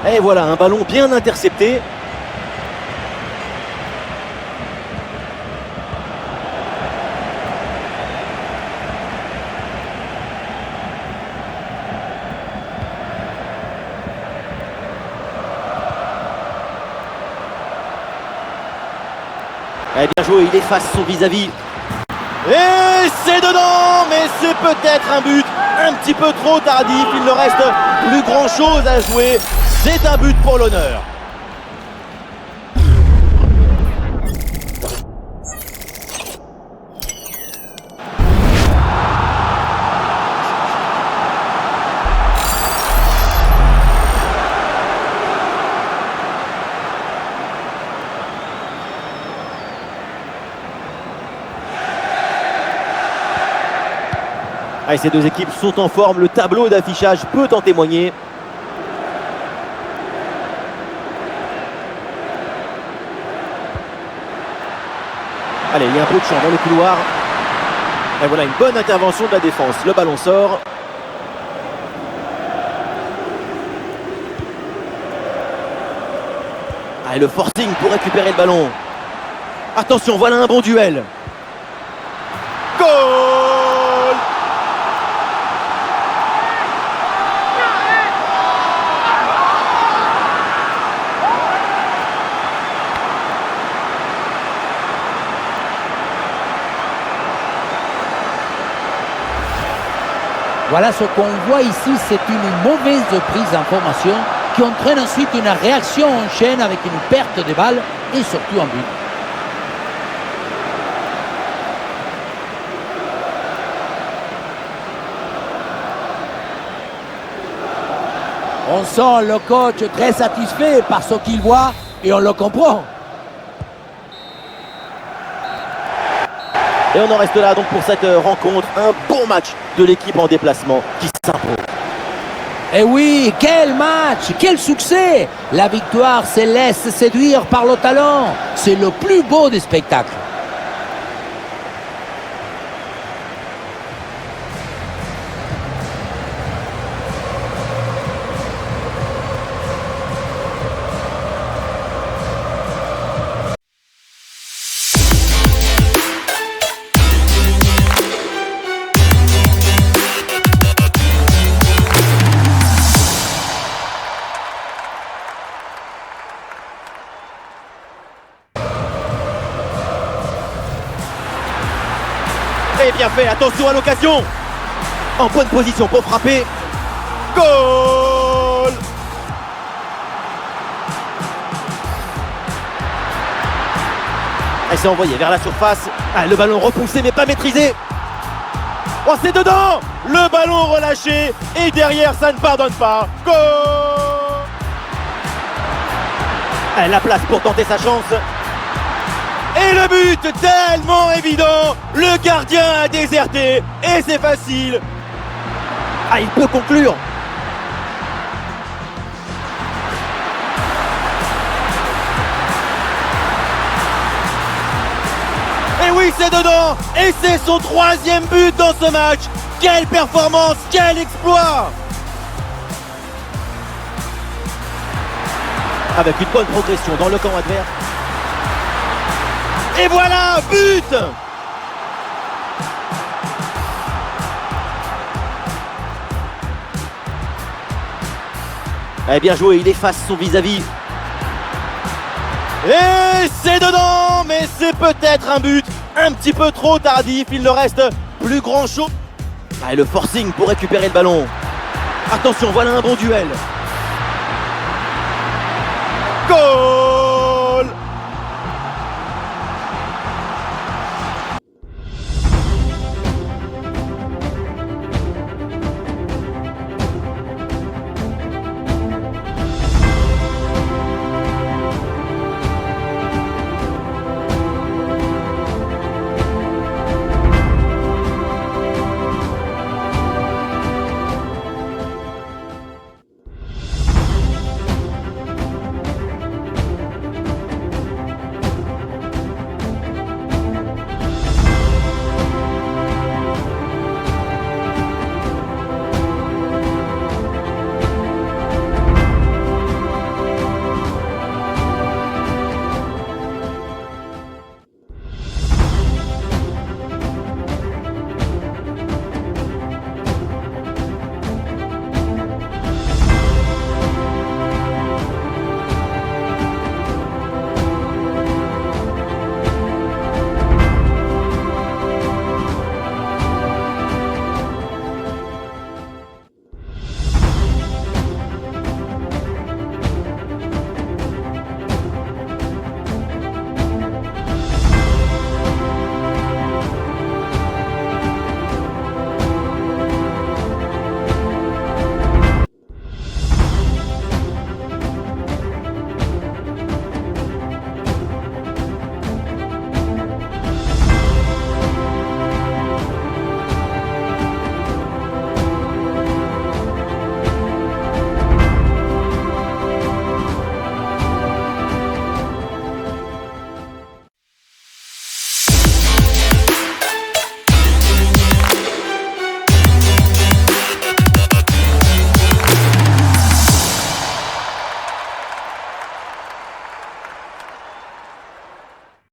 Speaker 1: Et voilà, un ballon bien intercepté. Eh bien joué, il efface son vis-à-vis. Et c'est dedans, mais c'est peut-être un but un petit peu trop tardif. Il ne reste plus grand chose à jouer. C'est un but pour l'honneur. Allez, ces deux équipes sont en forme, le tableau d'affichage peut en témoigner. Allez, il y a un peu de champ dans le couloir. Et voilà une bonne intervention de la défense. Le ballon sort. Allez, le forcing pour récupérer le ballon. Attention, voilà un bon duel. Goal!
Speaker 2: Voilà ce qu'on voit ici, c'est une mauvaise prise d'information qui entraîne ensuite une réaction en chaîne avec une perte de balle et surtout un but. On sent le coach très satisfait par ce qu'il voit et on le comprend.
Speaker 1: Et on en reste là donc pour cette rencontre. Un bon match de l'équipe en déplacement qui s'impose.
Speaker 2: Et oui, quel match, quel succès! La victoire se laisse séduire par le talent. C'est le plus beau des spectacles.
Speaker 1: Et bien fait, attention à l'occasion. En bonne position pour frapper. Goal! Elle s'est envoyée vers la surface. Ah, le ballon repoussé mais pas maîtrisé. Oh, c'est dedans! Le ballon relâché. Et derrière, ça ne pardonne pas. Goal! Elle a la place pour tenter sa chance. Et le but tellement évident, le gardien a déserté et c'est facile. Ah, il peut conclure. Et oui, c'est dedans. Et c'est son 3e but dans ce match. Quelle performance, quel exploit. Avec une bonne progression dans le camp adverse. Et voilà, but! Eh bien joué, il efface son vis-à-vis. Et c'est dedans, mais c'est peut-être un but un petit peu trop tardif. Il ne reste plus grand chose. Ah, et le forcing pour récupérer le ballon. Attention, voilà un bon duel. Goal!